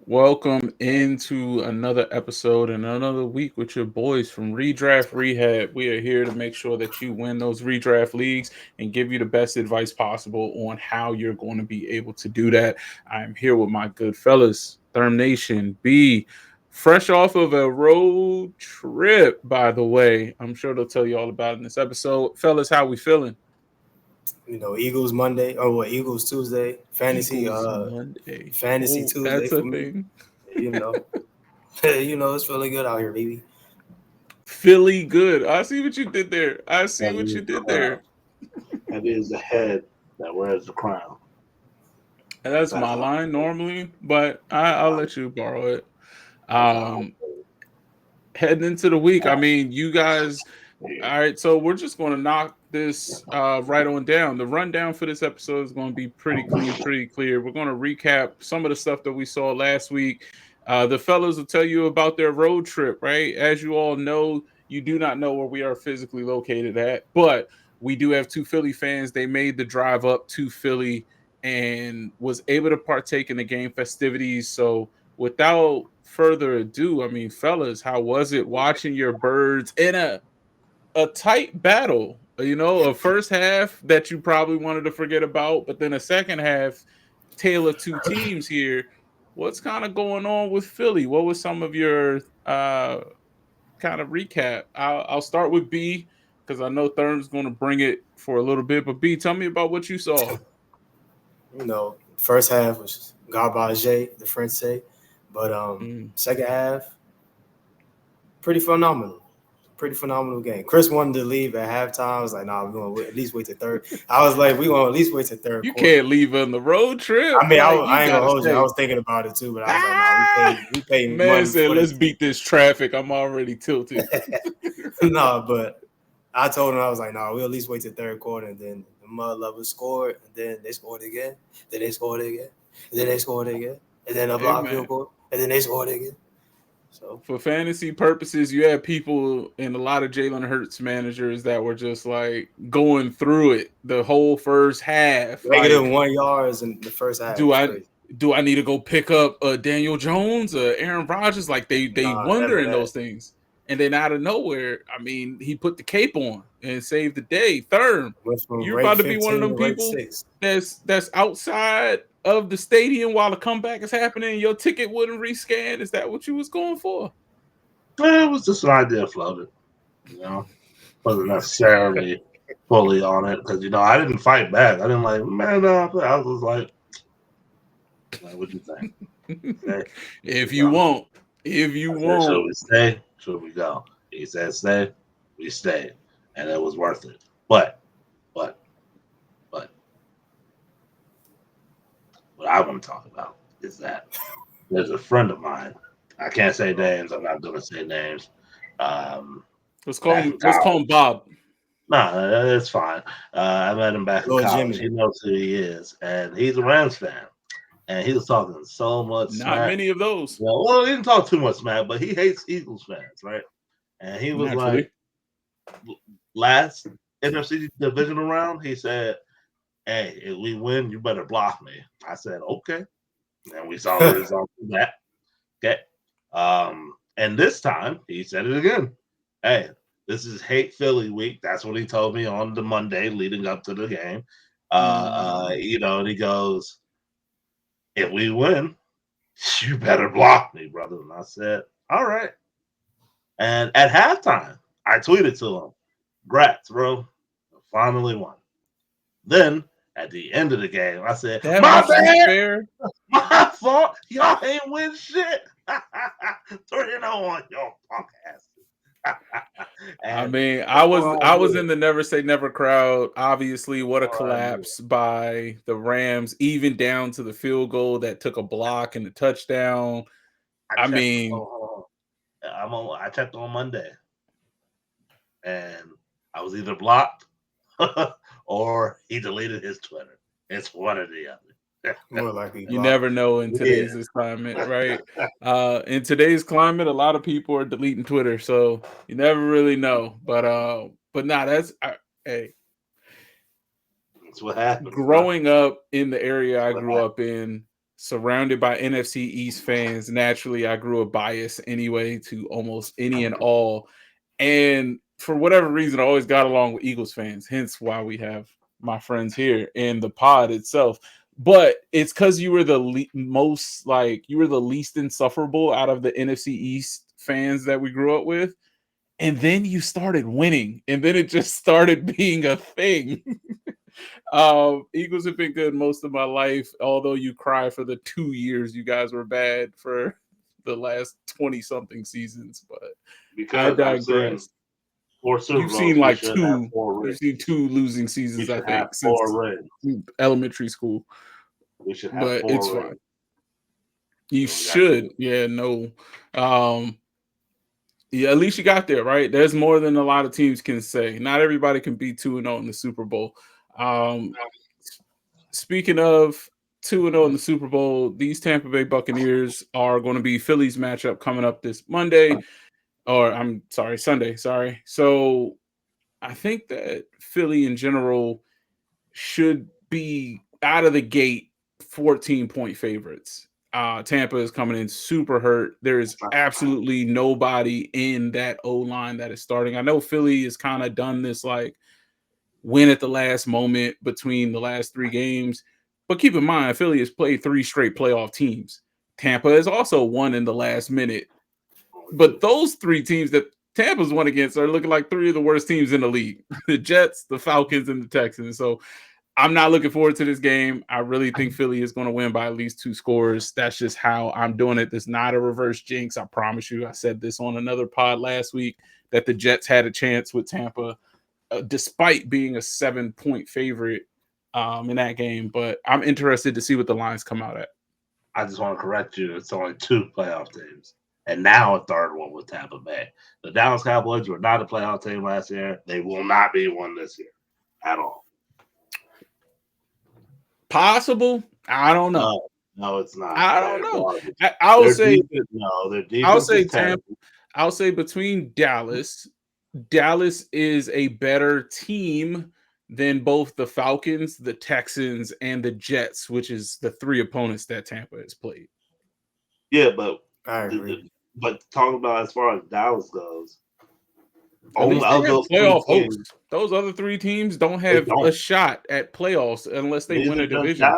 Welcome into another episode and another week with your boys from Redraft Rehab. We are here to make sure that you win those redraft leagues and give you the best advice possible on how you're going to be able to do that. I'm here with my good fellas, Therm Nation B, fresh off of a road trip, by the way. I'm sure they'll tell you all about it in this episode. Fellas, how we feeling? Eagles Monday or Eagles Tuesday, Eagles Monday. fantasy Oh, Tuesday that's for a me. thing. You know, it's really good out here, baby. Philly good. I see what you did there. I see That what you is the did crown. there. That is the head that wears the crown. And that's That's my how. line normally, but I'll let you borrow it. That's how. Um, Heading into the week, I mean, you guys. All right, so we're just going to knock this right on down. The rundown for this episode is going to be pretty clean, pretty clear. We're going to recap some of the stuff that we saw last week. The fellows will tell you about their road trip, right? As you all know, you do not know where we are physically located at, but we do have two Philly fans. They made the drive up to Philly and was able to partake in the game festivities. So without further ado, I mean, fellas, how was it watching your birds in a tight battle? A first half that you probably wanted to forget about, but then a second half, tale of two teams here. What's kind of going on with Philly? What was some of your kind of recap? I'll start with B because I know Thurm's going to bring it for a little bit. But B, tell me about what you saw. First half was garbage, the French say, but Mm. second half pretty phenomenal. Pretty phenomenal game. Chris wanted to leave at halftime. I was like, nah, we're going to at least wait till third. I was like, we're going to at least wait till third You quarter. can't leave on the road trip. I mean, Like you I ain't going to gotta hold you. I stay. was thinking about it too, but I was like, nah, Ah, we paid man money said, for let's this beat this traffic. I'm already tilted. no, but I told him I was like, no, we'll at least wait till third quarter, and then the mud lovers scored, and then they scored again, then they scored again, and then they scored again, and then a Hey block field man, goal, and then they scored again. So for fantasy purposes, you had people and a lot of Jalen Hurts managers that were just like going through it the whole first half. negative Like, 1 yards in the first half do is I crazy. do I need to go pick up Daniel Jones, Aaron Rodgers? Like they Nah, none of wondering that. those things, and then out of nowhere, I mean, he put the cape on and saved the day. Third, Went from you're rank about to be one of 15 them to rank people 6. that's outside of the stadium while the comeback is happening. And your ticket wouldn't rescan. Is that what you was going for? It was just an idea floated. You know, wasn't necessarily fully on it because I didn't fight back. I didn't like man. I was like, what do you think? Stay? Should we if you go? won't, if you I said, should won't, we stay? Should we go? He said, stay. We stayed, and it was worth it. But, but, what I want to talk about is that there's a friend of mine. I can't say names. I'm not going to say names. Um, back in let's call him college. Bob. Nah, it's fine. I met him back in Lord college. Jimmy. He knows who he is, and he's a Rams fan. And he was talking so much Not smack. many of those, Well, he didn't talk too much smack, but he hates Eagles fans, right? And he was like, naturally. last NFC divisional round, he said, "Hey, if we win, you better block me." I said, "Okay," and we saw the result of that. Okay, and this time he said it again. Hey, this is Hate Philly week. That's what he told me on the Monday leading up to the game. And he goes, "If we win, you better block me, brother." And I said, "All right." And at halftime, I tweeted to him, "Grats, bro. Finally won." Then at the end of the game, I said, That "My much is bad, fair. my fault. Y'all ain't win shit. 3-0 on your punk ass." I and mean, oh, I was man. in the never say never crowd. Obviously, what a Oh, man. collapse by the Rams, even down to the field goal that took a block and a touchdown. I I checked. mean, I checked on Monday, and I was either blocked or he deleted his Twitter. It's one or the other. More likely you blocked. never know in Yeah. today's climate, right? In today's climate, a lot of people are deleting Twitter, so you never really know. But nah, hey, That's what happens, bro. growing up in the area I grew up in, surrounded by NFC East fans. Naturally, I grew a bias anyway to almost any and all. And for whatever reason, I always got along with Eagles fans, hence why we have my friends here in the pod itself. But it's because you were the most like you were the least insufferable out of the NFC East fans that we grew up with. And then you started winning, and then it just started being a thing. Eagles have been good most of my life, although you cry for the 2 years you guys were bad for the last 20 something seasons. But I Because I've seen digress. 4 Super You've Bowls, seen we like should have two. 4 You've rings. seen 2 losing We seasons, I should have think, since 4 rings. elementary school. We should have But 4 it's rings. fine. You So we got should, 2. yeah, no. Yeah, at least you got there, right? There's more than a lot of teams can say. Not everybody can be 2-0 in the Super Bowl. Speaking of 2-0 in the Super Bowl, these Tampa Bay Buccaneers are going to be Philly's matchup coming up this Monday, or I'm sorry, Sunday. Sorry. So I think that Philly in general should be out of the gate 14-point favorites. Tampa is coming in super hurt. There is absolutely nobody in that O line that is starting. I know Philly has kind of done this like win at the last moment between the last 3 games, but keep in mind Philly has played 3 straight playoff teams. Tampa has also won in the last minute, but those 3 teams that Tampa's won against are looking like 3 of the worst teams in the league: the Jets, the Falcons, and the Texans. So I'm not looking forward to this game. I really think Philly is going to win by at least 2 scores. That's just how I'm doing it. There's not a reverse jinx. I promise you. I said this on another pod last week that the Jets had a chance with Tampa, despite being a 7-point favorite in that game. But I'm interested to see what the lines come out at. I just want to correct you. It's only 2 playoff teams. And now a third one with Tampa Bay. The Dallas Cowboys were not a playoff team last year. They will not be one this year at all. Possible? I don't know. No, it's not. I don't know. I will say their defense I'll say is terrible. Tampa. I'll say between Dallas is a better team than both the Falcons, the Texans, and the Jets, which is the 3 opponents that Tampa has played. Yeah, but I agree. But talking about as far as Dallas goes, At least they have those playoff 3 teams, hopes. Those other 3 teams don't have a shot at playoffs unless they win a division.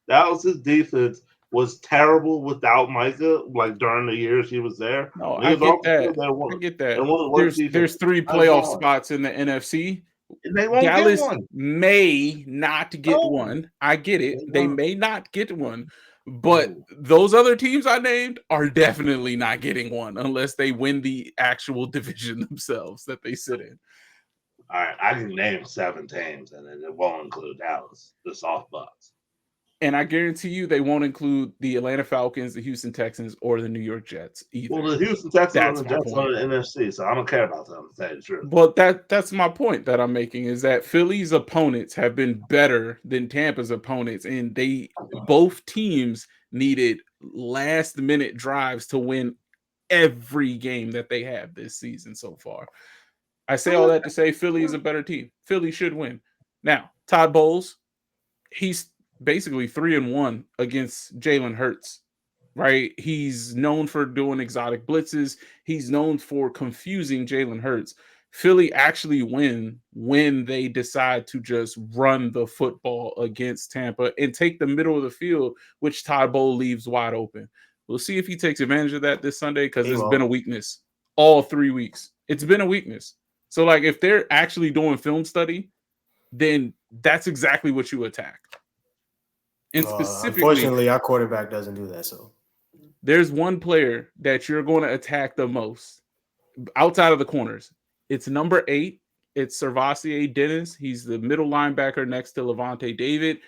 Dallas's defense was terrible without Micah, like during the years he was there. No, I get that. I get that. There's 3 playoff spots in the NFC. They won't Dallas get one. may not get one. I get it. They may not get one. But those other teams I named are definitely not getting one unless they win the actual division themselves that they sit in. All right, I can name 7 teams, and it won't include Dallas, the soft box. And I guarantee you they won't include the Atlanta Falcons, the Houston Texans, or the New York Jets either. Well, the Houston Texans and the Jets are the NFC, so I don't care about them, to tell you the truth. But that's my point that I'm making, is that Philly's opponents have been better than Tampa's opponents, and both teams needed last-minute drives to win every game that they have this season so far. I say all that to say Philly is a better team. Philly should win. Now, Todd Bowles, he's basically 3-1 against Jalen Hurts, right? He's known for doing exotic blitzes. He's known for confusing Jalen Hurts. Philly actually win when they decide to just run the football against Tampa and take the middle of the field, which Todd Bowles leaves wide open. We'll see if he takes advantage of that this Sunday, because it's been a weakness all 3 weeks. It's been a weakness. So, like, if they're actually doing film study, then that's exactly what you attack. And specifically, unfortunately, our quarterback doesn't do that. So there's one player that you're going to attack the most outside of the corners. It's number 8. It's Servassier Dennis. He's the middle linebacker next to Levante David.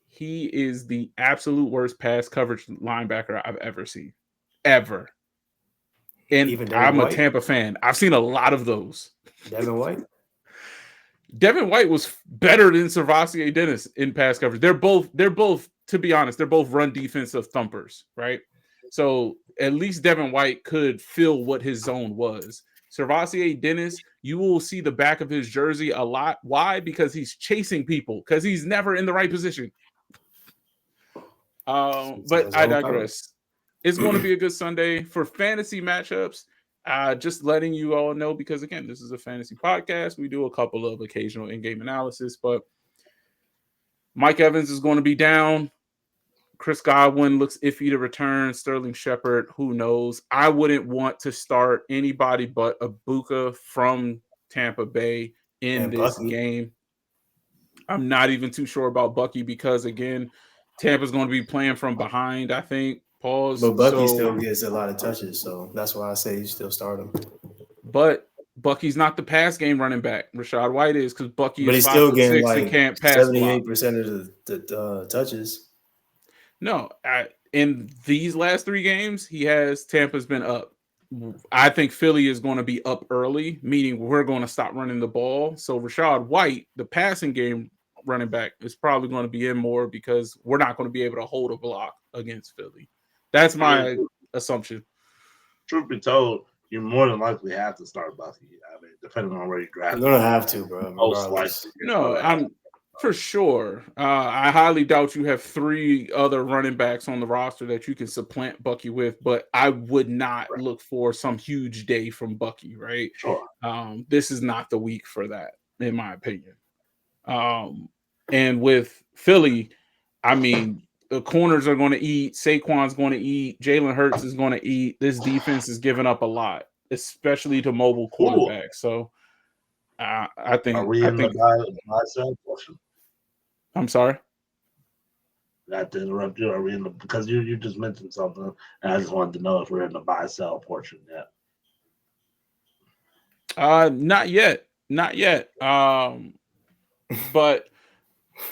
He is the absolute worst pass coverage linebacker I've ever seen. Ever. And I'm a Tampa fan. I've seen a lot of those. Devin White? Devin White was better than Servassier Dennis in pass coverage. They're both, to be honest, they're both run defensive thumpers, right? So at least Devin White could feel what his zone was. Servassier Dennis, you will see the back of his jersey a lot. Why? Because he's chasing people, because he's never in the right position. But I digress. It's going to be a good Sunday for fantasy matchups. Just letting you all know, because again, this is a fantasy podcast. We do a couple of occasional in-game analysis, but Mike Evans is going to be down. Chris Godwin looks iffy to return. Sterling Shepard, who knows? I wouldn't want to start anybody but Ibuka from Tampa Bay in And this Bucky. game. I'm not even too sure about Bucky because, again, Tampa's going to be playing from behind, I think. Pause. But Bucky So, still gets a lot of touches, so that's why I say you still start him. but Bucky's not the pass game running back. Rashad White is, because Bucky But is he's still getting 5'6" and like can't pass block. 78% of the touches. No, in these last 3 games, Tampa's been up. I think Philly is going to be up early, meaning we're going to stop running the ball. So Rashad White, the passing game running back, is probably going to be in more because we're not going to be able to hold a block against Philly. That's my assumption. Truth be told, you more than likely have to start Bucky. I mean, depending on where you draft. You're gonna have to, bro. Regardless. No, I'm for sure. I highly doubt you have 3 other running backs on the roster that you can supplant Bucky with, but I would not look for some huge day from Bucky, right? Sure. This is not the week for that, in my opinion. And with Philly, I mean, the corners are going to eat. Saquon's going to eat. Jalen Hurts is going to eat. This defense is giving up a lot, especially to mobile quarterbacks. So I think. Are we in the buy sell portion? I'm sorry. Not to interrupt you. Are we in the, because you just mentioned something, and I just wanted to know if we're in the buy sell portion yet. Not yet. Not yet. But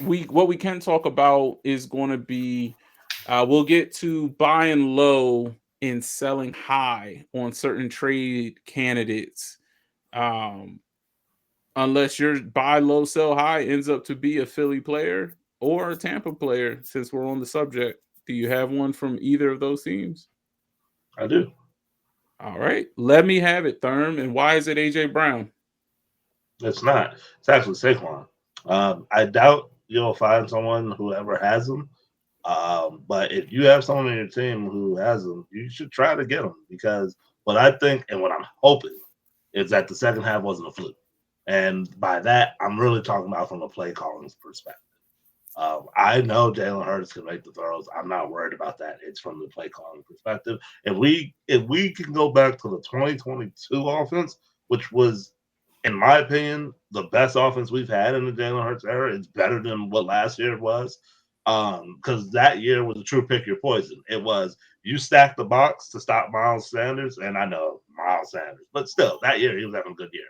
what we can talk about is going to be we'll get to buying low and selling high on certain trade candidates. Unless your buy low, sell high ends up to be a Philly player or a Tampa player, since we're on the subject. Do you have one from either of those teams? I do. All right. Let me have it, Therm. And why is it AJ Brown? It's not. It's actually Saquon. I doubt you'll find someone who ever has them. But if you have someone on your team who has them, you should try to get them, because what I think and what I'm hoping is that the second half wasn't a fluke. And by that, I'm really talking about from a play calling perspective. I know Jalen Hurts can make the throws. I'm not worried about that. It's from the play calling perspective. If we can go back to the 2022 offense, which was, in my opinion, the best offense we've had in the Jalen Hurts era, it's better than what last year was. Because that year was a true pick your poison. It was, you stack the box to stop Miles Sanders, and I know Miles Sanders, but still, that year he was having a good year.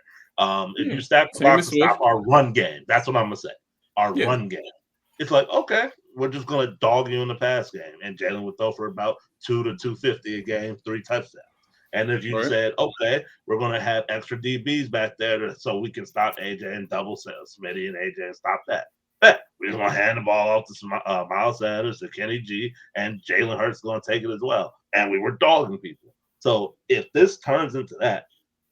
If you stack the box to stop our run game, that's what I'm gonna say. Our run game. It's like, okay, we're just gonna dog you in the pass game, and Jalen would throw for about 2 to 250 a game, 3 touchdowns. And if you said, okay, we're gonna have extra DBs back there so we can stop AJ and double Smitty and AJ and stop that. We're just gonna hand the ball off to Miles Sanders, to Kenny G, and Jalen Hurts is gonna take it as well. And we were dogging people. So if this turns into that,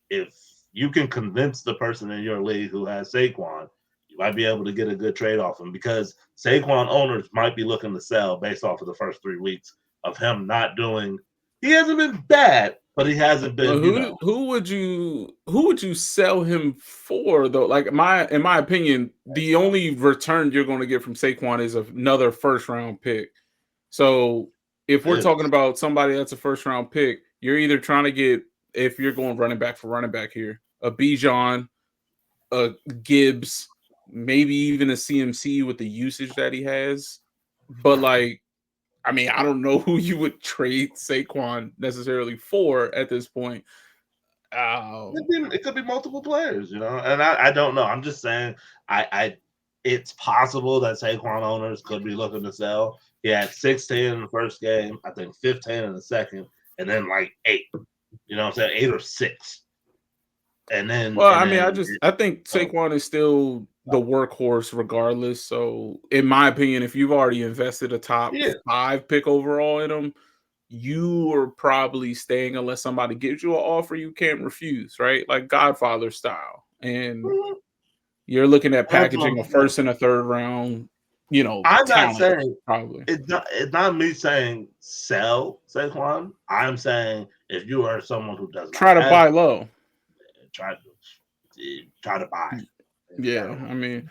if you can convince the person in your league who has Saquon, you might be able to get a good trade off him, because Saquon owners might be looking to sell based off of the first 3 weeks of him not doing. He hasn't been bad, but he hasn't been. Who would you sell him for, though? Like, in my opinion, the only return you're going to get from Saquon is another first round pick. So if we're talking about somebody that's a first round pick, you're either trying to get, if you're going running back for running back here, a Bijan, a Gibbs, maybe even a CMC with the usage that he has. But like, I mean, I don't know who you would trade Saquon necessarily for at this point. It could be multiple players, and I don't know. I'm just saying, it's possible that Saquon owners could be looking to sell. He had 16 in the first game, I think 15 in the second, and then like 8. You know what I'm saying? 8 or 6. And then, I think Saquon is still the workhorse regardless. So in my opinion, if you've already invested a top 5 pick overall in him, you are probably staying unless somebody gives you an offer you can't refuse, right? Like Godfather style. And you're looking at packaging a first and a third round I'm not talent, saying probably. it's not me saying sell Saquon. I'm saying if you are someone who does not Try to have buy low. try to buy. Yeah, I mean,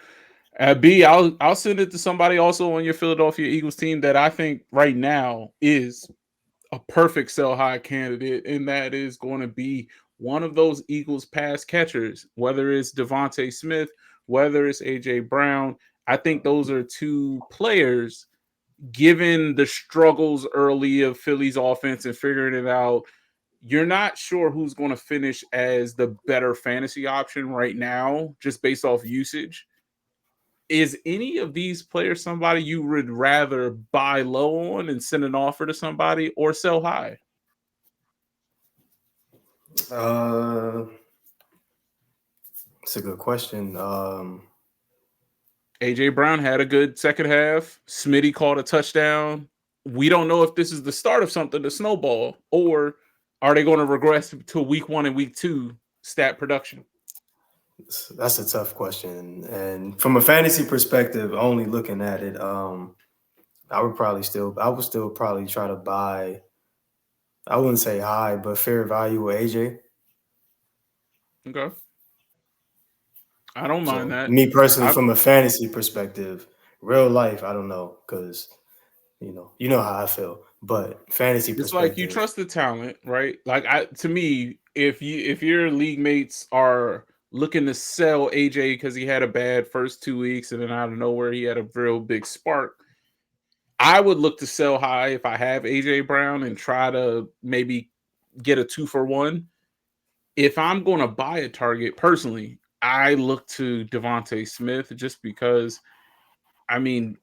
at B, I'll send it to somebody also on your Philadelphia Eagles team that I think right now is a perfect sell high candidate, and that is going to be one of those Eagles pass catchers, whether it's Devontae Smith, whether it's AJ Brown. I think those are two players, given the struggles early of Philly's offense and figuring it out. You're not sure who's going to finish as the better fantasy option right now, just based off usage. Is any of these players somebody you would rather buy low on and send an offer to somebody, or sell high? It's a good question. AJ Brown had a good second half. Smitty caught a touchdown. We don't know if this is the start of something to snowball, or are they going to regress to week 1 and week 2 stat production? That's a tough question. And from a fantasy perspective, only looking at it, I would still probably try to buy, I wouldn't say high, but fair value with AJ. Okay. I don't mind So that. me personally, I from a fantasy perspective, real life, I don't know, because you know how I feel. But fantasy It's like you perspective, trust the talent, right? Like, to me, if your league mates are looking to sell AJ because he had a bad first 2 weeks and then out of nowhere he had a real big spark, I would look to sell high if I have AJ Brown and try to maybe get a 2-for-1. If I'm going to buy a target personally, I look to Devontae Smith just because, I mean,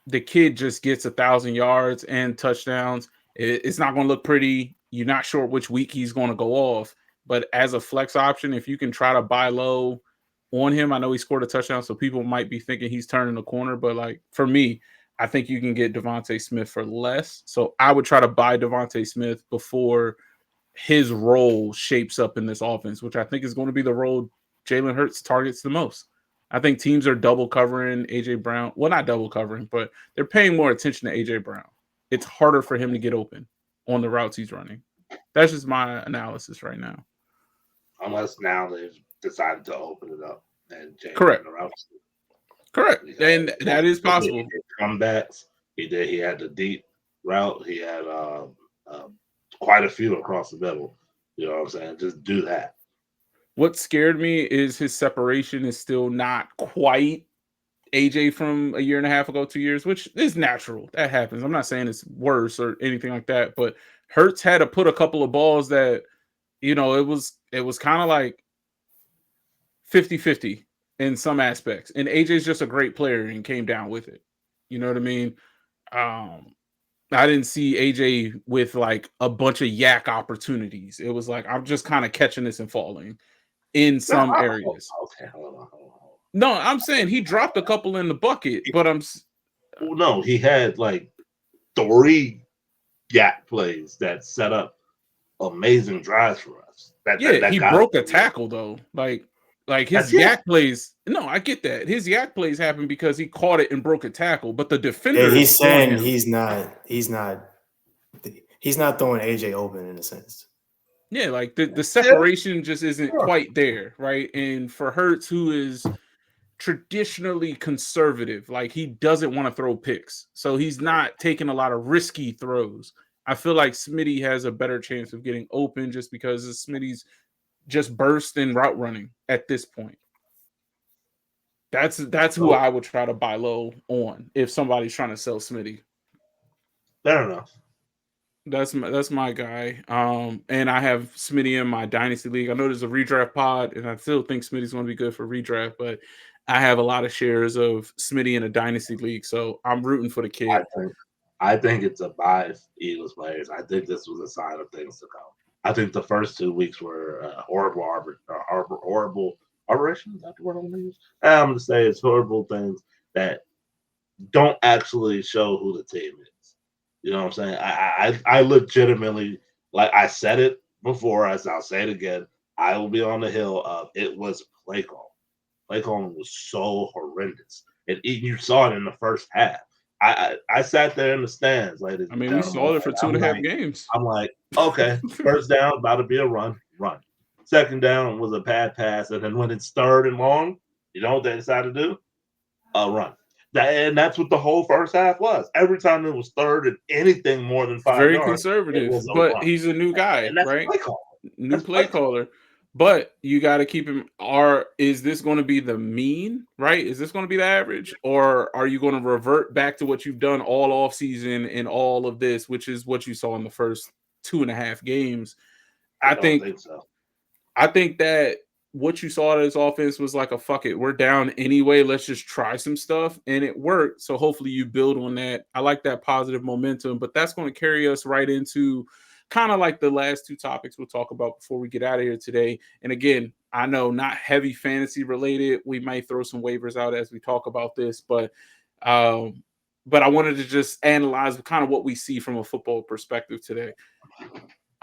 the kid just gets 1,000 yards and touchdowns. It's not going to look pretty. You're not sure which week he's going to go off, but as a flex option, if you can try to buy low on him, I know he scored a touchdown, so people might be thinking he's turning the corner. But like for me, I think you can get Devontae Smith for less. So I would try to buy Devontae Smith before his role shapes up in this offense, which I think is going to be the role Jalen Hurts targets the most. I think teams are double covering AJ Brown. Well, not double covering, but they're paying more attention to AJ Brown. It's harder for him to get open on the routes he's running. That's just my analysis right now. Unless now they've decided to open it up and change Correct. the routes. Correct. And that is He possible. did comebacks. He had the deep route. He had quite a few across the middle. You know what I'm saying? Just do that. What scared me is his separation is still not quite AJ from a year and a half ago, 2 years, which is natural. That happens. I'm not saying it's worse or anything like that, but Hurts had to put a couple of balls that, it was kind of like 50-50 in some aspects. And AJ's just a great player and came down with it. You know what I mean? Um, I didn't see AJ with like a bunch of yak opportunities. It was like I'm just kind of catching this and falling in some areas. Okay, hold on. No, I'm saying he dropped a couple in the bucket, but Well, no, he had like 3 gap plays that set up amazing drives for us. yeah, That he got us. broke a tackle though. Like his That's it. yak plays. No, I get that. His yak plays happened because he caught it and broke a tackle, but the yeah, defenders he's on saying him. he's not throwing AJ open in a sense. Yeah, like the separation just isn't quite there, right? And for Hurts, who is traditionally conservative, like he doesn't want to throw picks, so he's not taking a lot of risky throws. I feel like Smitty has a better chance of getting open just because of Smitty's just burst in route running at this point. That's who So, I would try to buy low on if somebody's trying to sell Smitty. fair enough. That's my guy. And I have Smitty in my dynasty league. I know there's a redraft pod, and I still think Smitty's going to be good for redraft, but I have a lot of shares of Smitty in a dynasty league, so I'm rooting for the I kid. think I think it's a bias Eagles players. I think this was a sign of things to come. I think the first 2 weeks were horrible aberration. Is that the word I'm going to use? I'm going to say it's horrible things that don't actually show who the team is. You know what I'm saying? I legitimately, like I said it before, as I'll say it again, I will be on the hill of it was play call. Play calling was so horrendous. And you saw it in the first half. I sat there in the stands, ladies I and mean, we gentlemen. saw it for two and a half games. I'm like, okay, first down, about to be a run. Second down was a bad pass, and then when it's third and long, you know what they decided to do? A run. And that's what the whole first half was. Every time it was third and anything more than 5 Very yards, it conservative, was a but run. he's a new guy, And that's right? play call. New That's play play call. caller. But you got to keep him. Is this going to be the mean, right? Is this going to be the average, or are you going to revert back to what you've done all off season and all of this, which is what you saw in the first 2.5 games? I I don't think think so. I think that what you saw in this offense was like a fuck it, we're down anyway. Let's just try some stuff, and it worked. So hopefully you build on that. I like that positive momentum, but that's going to carry us right into kind of like the last two topics we'll talk about before we get out of here today. And again, I know not heavy fantasy related. We might throw some waivers out as we talk about this, um, but I wanted to just analyze kind of what we see from a football perspective today.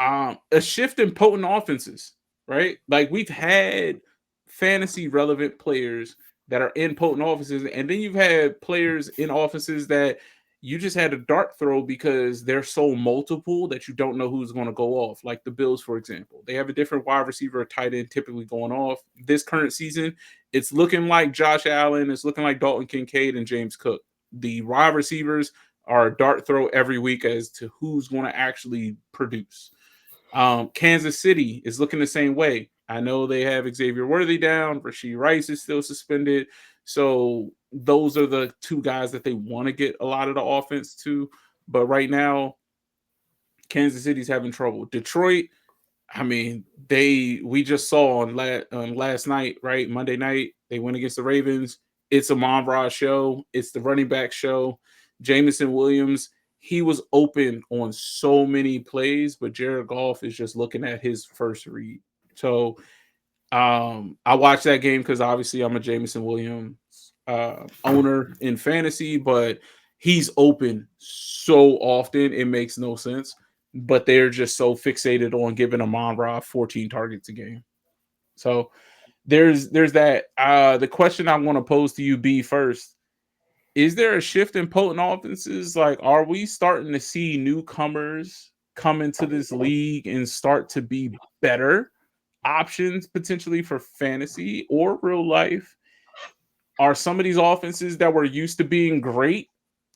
A shift in potent offenses, right? Like we've had fantasy relevant players that are in potent offenses, and then you've had players in offenses that you just had a dart throw because they're so multiple that you don't know who's going to go off. Like the Bills, for example, they have a different wide receiver or tight end typically going off. This current season, it's looking like Josh Allen, it's looking like Dalton Kincaid and James Cook. The wide receivers are a dart throw every week as to who's going to actually produce. Kansas City is looking the same way. I know they have Xavier Worthy down. Rashee Rice is still suspended. So those are the two guys that they want to get a lot of the offense to. But right now, Kansas City's having trouble. Detroit, I mean, we just saw on last night, right? Monday night, they went against the Ravens. It's a Monra show. It's the running back show. Jameson Williams, he was open on so many plays, but Jared Goff is just looking at his first read. So I watched that game because obviously I'm a Jameson Williams owner in fantasy, but he's open so often it makes no sense. But they're just so fixated on giving Amon-Ra 14 targets a game. So there's that. The question I want to pose to you, B, first: is there a shift in potent offenses? Like, are we starting to see newcomers come into this league and start to be better options potentially for fantasy or real life? Are some of these offenses that were used to being great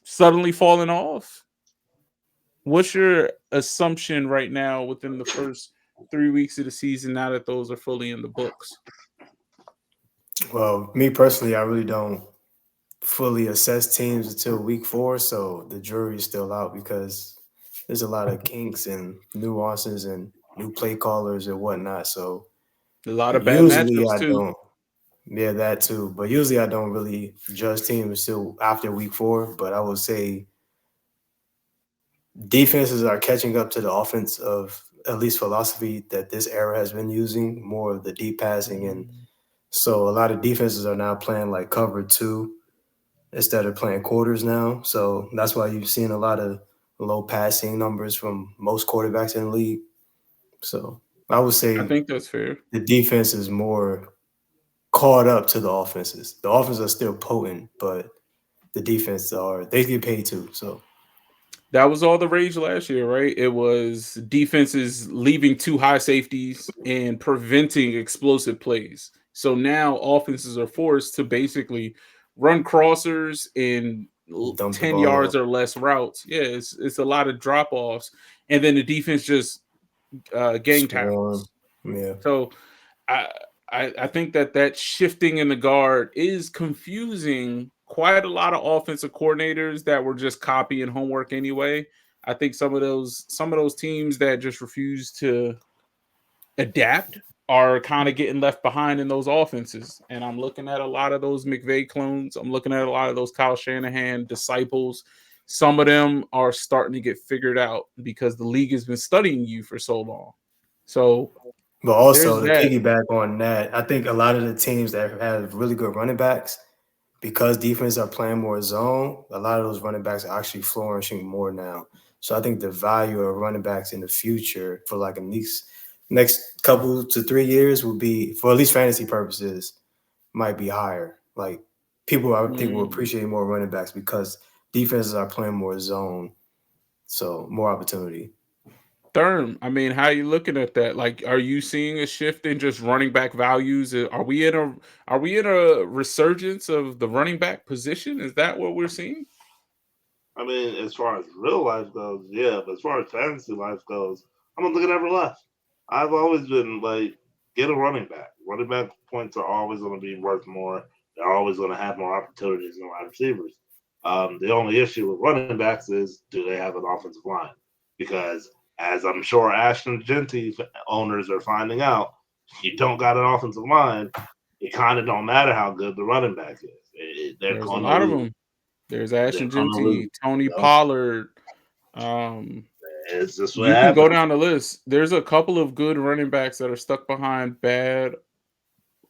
suddenly falling off? What's your assumption right now within the first 3 weeks of the season now that those are fully in the books? Well, me personally, I really don't fully assess teams until week 4, so the jury is still out because there's a lot of kinks and nuances and new play callers and whatnot. So A lot of bad usually matchups I too. don't. Yeah, that too. But usually I don't really judge teams until after week 4. But I would say defenses are catching up to the offense of at least philosophy that this era has been using, more of the deep passing. And so a lot of defenses are now playing like cover 2 instead of playing quarters now. So that's why you've seen a lot of low passing numbers from most quarterbacks in the league. So I would I say think that's fair. the defense is more caught up to the offenses. The offenses are still potent, but the defense they get paid too. So That was all the rage last year, right? It was defenses leaving too high safeties and preventing explosive plays. So now offenses are forced to basically run crossers in dump the 10 ball yards off. or less routes. Yeah, it's a lot of drop offs. And then the defense just gang Swarm. tackles. Yeah. So I, I think that shifting in the guard is confusing quite a lot of offensive coordinators that were just copying homework anyway. I think some of those teams that just refuse to adapt are kind of getting left behind in those offenses. And I'm looking at a lot of those McVay clones. I'm looking at a lot of those Kyle Shanahan disciples. Some of them are starting to get figured out because the league has been studying you for so long. So But there's also to that. piggyback on that, I think a lot of the teams that have really good running backs, because defense are playing more zone, a lot of those running backs are actually flourishing more now. So I think the value of running backs in the future for like next couple to 3 years will be, for at least fantasy purposes, might be higher. Like I think will appreciate more running backs because defenses are playing more zone, so more opportunity. Therm, I mean, how are you looking at that? Like, are you seeing a shift in just running back values? Are we in a resurgence of the running back position? Is that what we're seeing? I mean, as far as real life goes, yeah, but as far as fantasy life goes, I don't think it ever left. I've always been like, get a running back. Running back points are always going to be worth more. They're always going to have more opportunities than wide receivers. The only issue with running backs is do they have an offensive line? Because as I'm sure Ashton Genty owners are finding out, you don't got an offensive line, it kind of don't matter how good the running back is. They're There's a going to lot of lose. them. There's They're Ashton going to lose. Genty, Tony You know? Pollard. Um, It's just what you can go happens. down the list. There's a couple of good running backs that are stuck behind bad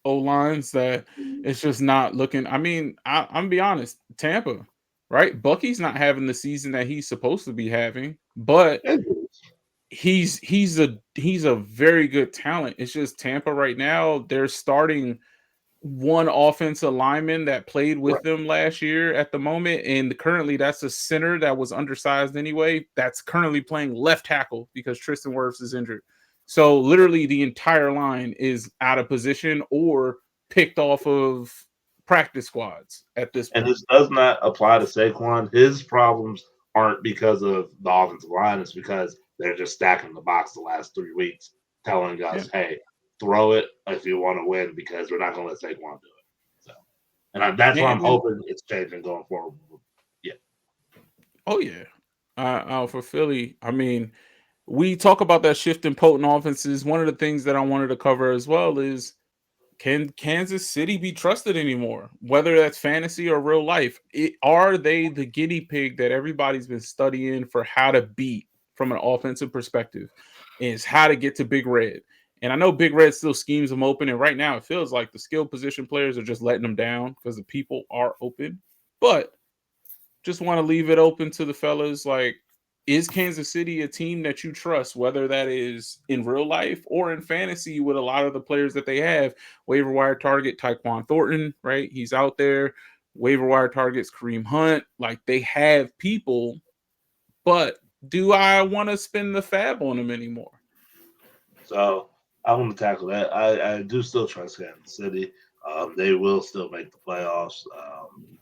O lines that it's just not looking. I mean, I'm gonna be honest. Tampa, right? Bucky's not having the season that he's supposed to be having, but he's a very good talent. It's just Tampa right now. They're starting one offensive lineman that played with Right. them last year at the moment, and currently that's a center that was undersized anyway. That's currently playing left tackle because Tristan Wirfs is injured. So literally the entire line is out of position or picked off of practice squads at this And point. this does not apply to Saquon. His problems aren't because of the offensive line. It's because they're just stacking the box the last 3 weeks, telling Yeah. us, hey, throw it if you want to win because we're not going to let Saquon do it. So, and that's why I'm And then, hoping it's changing going forward. Yeah. oh yeah, for Philly, I mean, we talk about that shift in potent offenses. One of the things that I wanted to cover as well is, can Kansas City be trusted anymore? Whether that's fantasy or real life, are they the guinea pig that everybody's been studying for how to beat from an offensive perspective? Is how to get to Big Red. And I know Big Red still schemes them open, and right now it feels like the skill position players are just letting them down because the people are open. But just want to leave it open to the fellas. Like, is Kansas City a team that you trust, whether that is in real life or in fantasy with a lot of the players that they have? Waiver wire target Tyquan Thornton, right? He's out there. Waiver wire targets Kareem Hunt. Like, they have people, but do I want to spend the fab on them anymore? So I'm going to tackle that. I do still trust Kansas City. They will still make the playoffs.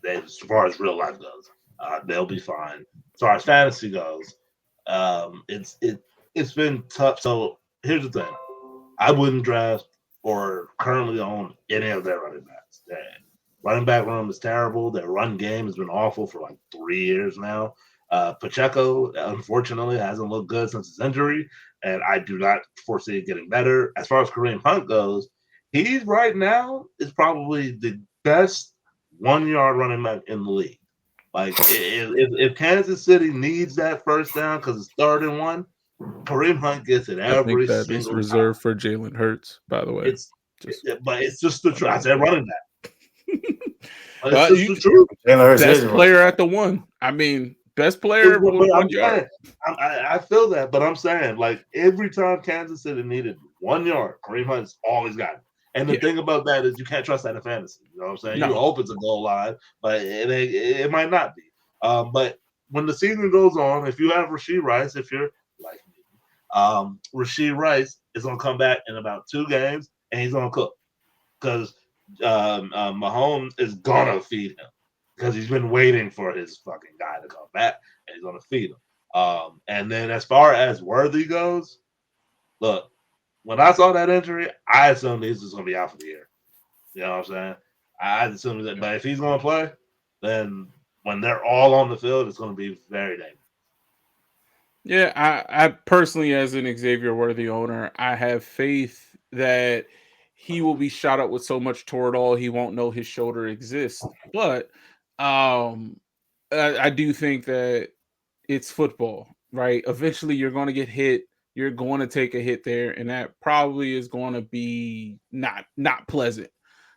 As far as real life goes, they'll be fine. As far as fantasy goes, it's been tough. So here's the thing: I wouldn't draft or currently own any of their running backs. Their running back room is terrible. Their run game has been awful for like 3 years now. Pacheco, unfortunately, hasn't looked good since his injury, and I do not foresee it getting better. As far as Kareem Hunt goes, he's right now is probably the best 1 yard running back in the league. Like if Kansas City needs that first down because it's 3rd and 1, Kareem Hunt gets it I think every that is single time. reserved for Jalen Hurts, by the way. But it's just the truth. I said running back. It's Uh, just you, the truth. best player at the one. I mean, best player with But 1 I'm yard. saying, I feel that, but I'm saying, like every time Kansas City needed 1 yard, Kareem Hunt's always got it. And the Yeah. thing about that is you can't trust that in fantasy. You know what I'm saying? You No. hope it's a goal line, but it might not be. But when the season goes on, if you have Rashee Rice, if you're like me, Rashee Rice is going to come back in about 2 games and he's going to cook because Mahomes is going to feed him because he's been waiting for his fucking guy to come back and he's going to feed him. And then as far as Worthy goes, look, when I saw that injury, I assumed he's just going to be out for the year. You know what I'm saying? I assumed that, but if he's going to play, then when they're all on the field, it's going to be very dangerous. Yeah, I personally, as an Xavier Worthy owner, I have faith that he will be shot up with so much Toradol he won't know his shoulder exists. But I do think that it's football, right? Eventually, you're going to get hit. You're going to take a hit there, and that probably is going to be not pleasant.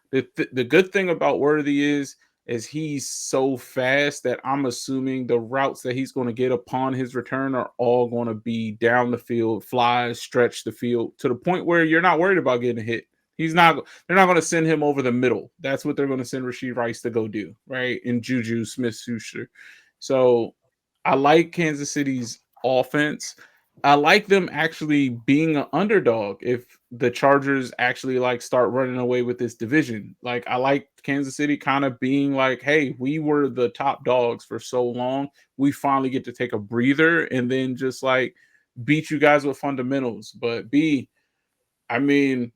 The good thing about Worthy is he's so fast that I'm assuming the routes that he's going to get upon his return are all going to be down the field, flies, stretch the field to the point where you're not worried about getting a hit. He's not. They're not going to send him over the middle. That's what they're going to send Rashid Rice to go do, right? And Juju Smith-Schuster. So I like Kansas City's offense. I like them actually being an underdog if the Chargers actually like start running away with this division. Like I like Kansas City kind of being like, hey, we were the top dogs for so long. We finally get to take a breather and then just like beat you guys with fundamentals. But B, I mean,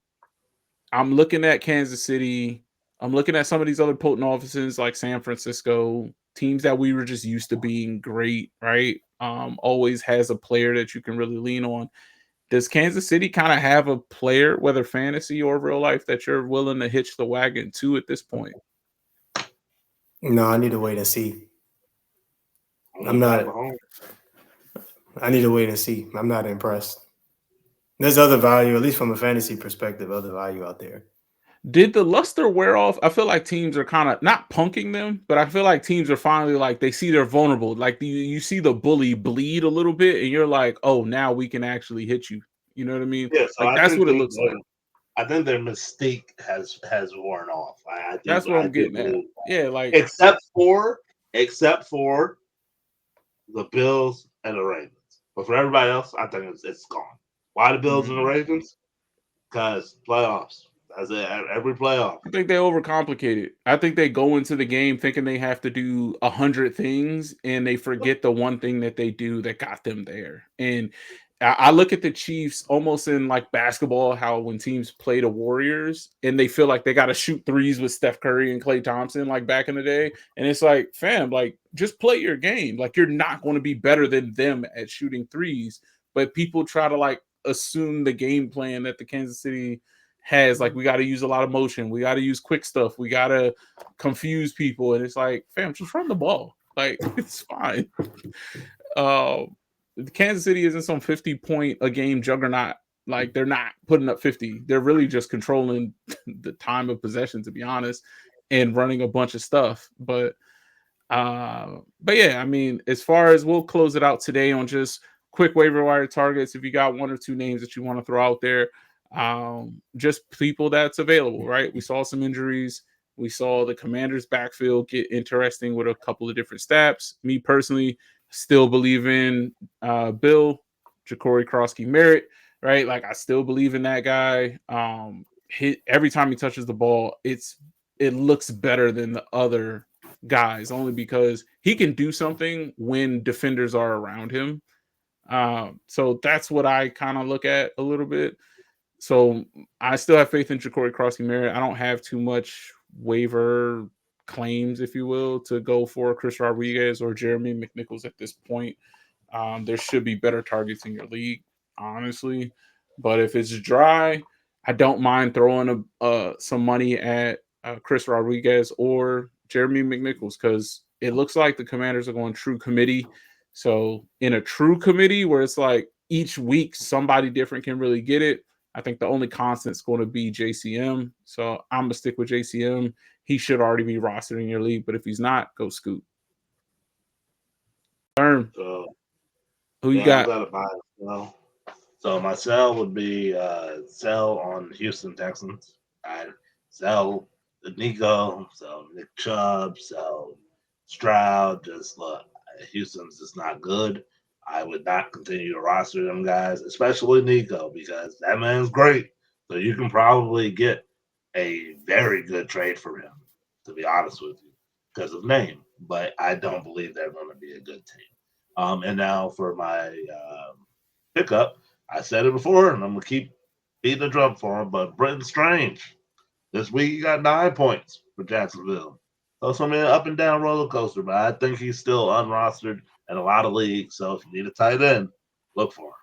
I'm looking at Kansas City. I'm looking at some of these other potent offices like San Francisco, teams that we were just used to being great, right? Always has a player that you can really lean on. Does Kansas City kind of have a player, whether fantasy or real life, that you're willing to hitch the wagon to at this point? No, I need to wait and see. I'm Got not. Mahomes. I need to wait and see. I'm not impressed. There's other value, at least from a fantasy perspective, other value out there. Did the luster wear off? I feel like teams are kind of not punking them, but I feel like teams are finally like they see they're vulnerable. Like you see the bully bleed a little bit, and you're like, oh, now we can actually hit you. You know what I mean? Yeah, so Like I that's think what it looks like. I think their mystique has worn off. That's what I I'm do getting at. believe Yeah, that. like Except for the Bills and the Ravens. But for everybody else, I think it's gone. Why the Bills and the Ravens? Because playoffs. That's it. Every playoff. I think they overcomplicate it. I think they go into the game thinking they have to do 100 things, and they forget the one thing that they do that got them there. And I look at the Chiefs almost in like basketball, how when teams play the Warriors and they feel like they got to shoot threes with Steph Curry and Klay Thompson, like back in the day. And it's like, fam, like just play your game. Like you're not going to be better than them at shooting threes. But people try to like assume the game plan that the Kansas City has, like we got to use a lot of motion, we got to use quick stuff, we got to confuse people, and it's like, fam, just run the ball, like it's fine. uh Kansas City isn't some 50 point a game juggernaut. Like they're not putting up 50, they're really just controlling the time of possession, to be honest, and running a bunch of stuff. But yeah, I mean, as far as we'll close it out today on just quick waiver wire targets. If you got one or two names that you want to throw out there, just people that's available, right? We saw some injuries. We saw the Commanders' backfield get interesting with a couple of different stats. Me personally, still believe in Bill, Ja'Cory Krosky Merritt, right? Like I still believe in that guy. Every time he touches the ball, it looks better than the other guys, only because he can do something when defenders are around him. So that's what I kind of look at a little bit. So I still have faith in Ja'Cory Krosky Merritt. I don't have too much waiver claims, if you will, to go for Chris Rodriguez or Jeremy McNichols at this point. There should be better targets in your league, honestly. But if it's dry, I don't mind throwing some money at Chris Rodriguez or Jeremy McNichols, because it looks like the Commanders are going true committee. So in a true committee where it's like each week somebody different can really get it, I think the only constant is going to be JCM. So I'm gonna stick with JCM. He should already be rostered in your league, but if he's not, go Scoot. Therm, So who you yeah, I'm got? glad to buy it. Well, so my sell would be sell on Houston Texans. I sell Nico, sell Nick Chubb, sell Stroud. Just look, Houston's just not good. I would not continue to roster them guys, especially Nico, because that man's great. So you can probably get a very good trade for him, to be honest with you, because of name. But I don't believe they're going to be a good team. And now for my pickup, I said it before, and I'm gonna keep beating the drum for him. But Brenton Strange, this week he got 9 points for Jacksonville. So it's gonna be an up and down roller coaster, but I think he's still unrostered in a lot of leagues. So if you need a tight end, look for him.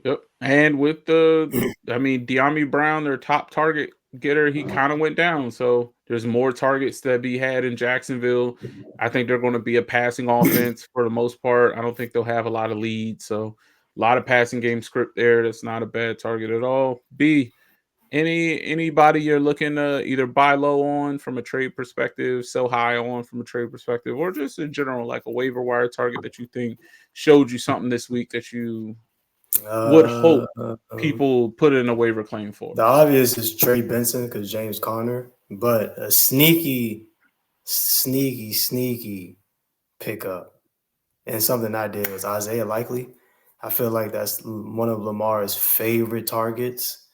Yep. And with De'Ami Brown, their top target getter, he kind of went down. So there's more targets to be had in Jacksonville. I think they're going to be a passing offense for the most part. I don't think they'll have a lot of leads. So a lot of passing game script there. That's not a bad target at all. B, anybody you're looking to either buy low on from a trade perspective, sell high on from a trade perspective, or just in general, like a waiver wire target that you think showed you something this week that you would Uh, hope people put in a waiver claim for. the obvious is Trey Benson because James Conner, but a sneaky pickup and something I did was Isaiah Likely. I feel like that's one of Lamar's favorite targets,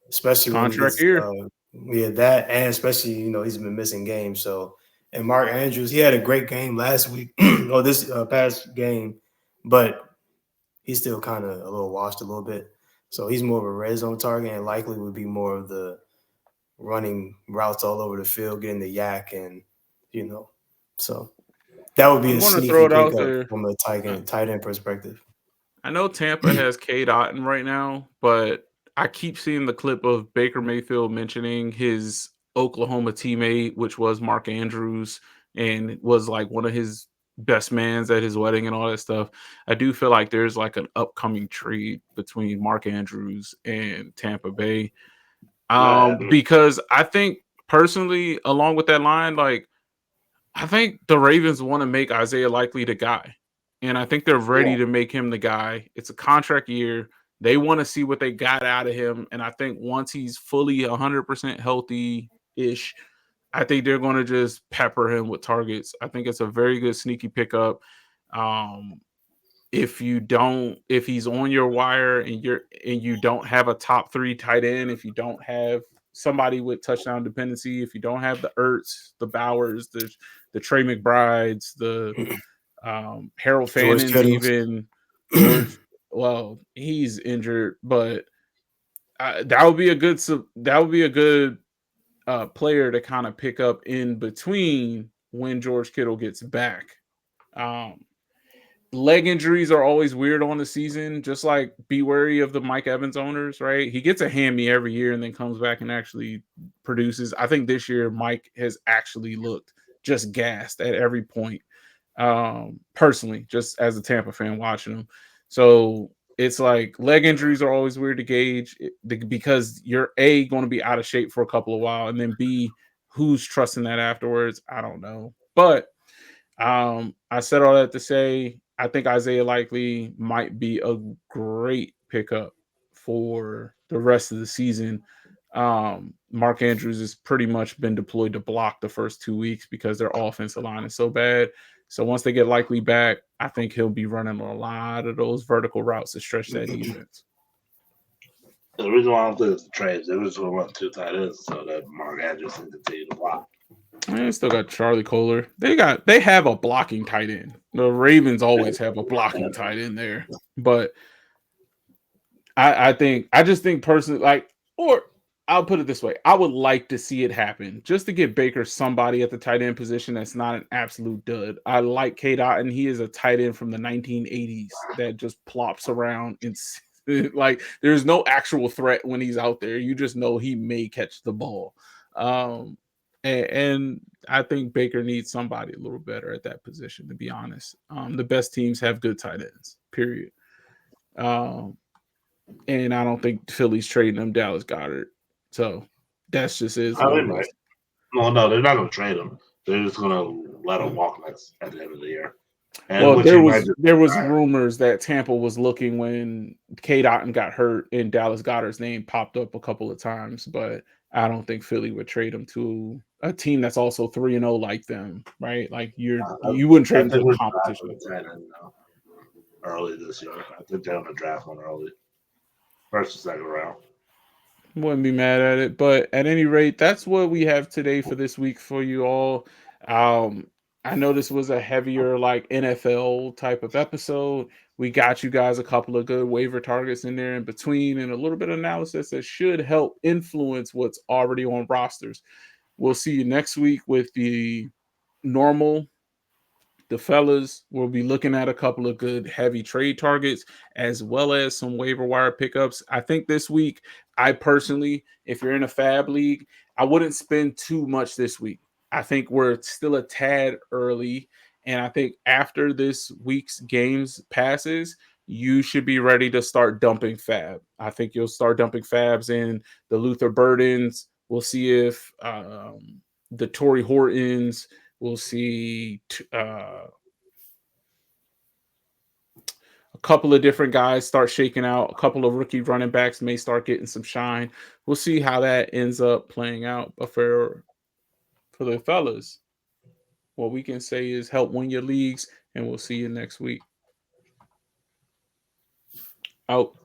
especially when he Contract gets year. yeah, that, and especially he's been missing games. So, and Mark Andrews, he had a great game last week or this past game, but he's still kind of a little washed a little bit. So he's more of a red zone target, and Likely would be more of the running routes all over the field, getting the yak, and so that would be I'm a going to throw sneaky it out pickup there. from a Uh, tight end perspective. I know Tampa has Cade Otton right now, but I keep seeing the clip of Baker Mayfield mentioning his Oklahoma teammate, which was Mark Andrews, and was like one of his best mans at his wedding and all that stuff. I do feel like there's like an upcoming trade between Mark Andrews and Tampa Bay. Because I think personally, along with that line, like I think the Ravens want to make Isaiah Likely the guy. And I think they're ready to make him the guy. It's a contract year. They want to see what they got out of him. And I think once he's fully 100% healthy ish, I think they're going to just pepper him with targets. I think it's a very good sneaky pickup. Um, if he's on your wire and you don't have a top 3 tight end, if you don't have somebody with touchdown dependency, if you don't have the Ertz, the Bowers, the Trey McBrides, the Harold George Fannons, Kittle's. even George, well, he's injured, but that would be a good player to kind of pick up in between when George Kittle gets back. um Leg injuries are always weird on the season. Just like be wary of the Mike Evans owners, right? He gets a hammy every year and then comes back and actually produces. I think this year Mike has actually looked just gassed at every point. Personally, just as a Tampa fan watching him. So it's like leg injuries are always weird to gauge because you're going to be out of shape for a couple of while, and then B, who's trusting that afterwards? I don't know. But I said all that to say I think Isaiah Likely might be a great pickup for the rest of the season. Mark Andrews has pretty much been deployed to block the first 2 weeks because their offensive line is so bad. So once they get Likely back, I think he'll be running a lot of those vertical routes to stretch that defense. The reason why I don't think it's the trades, they just going to run 2 tight ends so that Mark Andrews can continue to block. They still got Charlie Kohler. They have a blocking tight end. The Ravens always have a blocking tight end there. But I just think personally, or I'll put it this way. I would like to see it happen just to get Baker somebody at the tight end position that's not an absolute dud. I like Cade Otton. He is a tight end from the 1980s that just plops around and like there's no actual threat when he's out there. You just know he may catch the ball. And I think Baker needs somebody a little better at that position, to be honest. The best teams have good tight ends, period. And I don't think Philly's trading him Dallas Goedert. So that's just is what it is. No, they're not going to trade him. They're just going to let him walk at the end of the year. And well, there was rumors that Tampa was looking when Cade Otton got hurt and Dallas Goedert's name popped up a couple of times, but I don't think Philly would trade him to a team that's also 3-0 like them, right? Like you wouldn't trade him to a competition. Early this year, I think they're going to draft one early, first or second round. Wouldn't be mad at it, but at any rate, that's what we have today for this week for you all. I know this was a heavier like NFL type of episode. We got you guys a couple of good waiver targets in there in between and a little bit of analysis that should help influence what's already on rosters. We'll see you next week with the normal. The fellas will be looking at a couple of good heavy trade targets as well as some waiver wire pickups. I think this week, I personally, if you're in a fab league, I wouldn't spend too much this week. I think we're still a tad early. And I think after this week's games passes, you should be ready to start dumping fab. I think you'll start dumping fabs in the Luther Burdens. We'll see if the Tory Hortons, we'll see a couple of different guys start shaking out. A couple of rookie running backs may start getting some shine. We'll see how that ends up playing out. But for the fellas, what we can say is help win your leagues, and we'll see you next week. Out.